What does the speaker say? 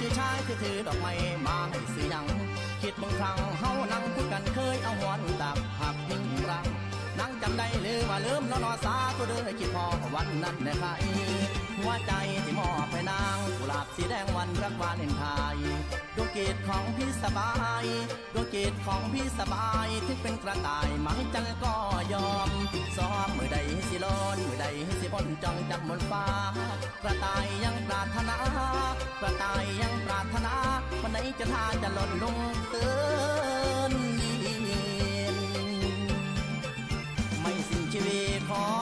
จือชายที่ถือดอกไม้มาให้ซื้อยังคิดบางครั้งเฮานั่งพูดกันเคยเอาหัวตักหักยิ่งรังนั่งจำได้หรือว่าลืมแล้วนอสาตัวเด้อคิดพอวันนั้นแน่ใครหัวใจที่มอบให้นางกุหลาบสีแดงวันรักวาเลนไทน์ดวงจิตของพี่สบายดวงจิตของพี่สบายที่เป็นกระต่ายไม้จันก็ยอมซ้อมมือใดสิลอนมือใดสิบนจ้องจับบนฟ้ากระต่ายยังปรารถนากระต่ายยังปรารถนาวันไหนจะท่าจะหล่นลงเตือนไม่สิ้นชีวิตขอ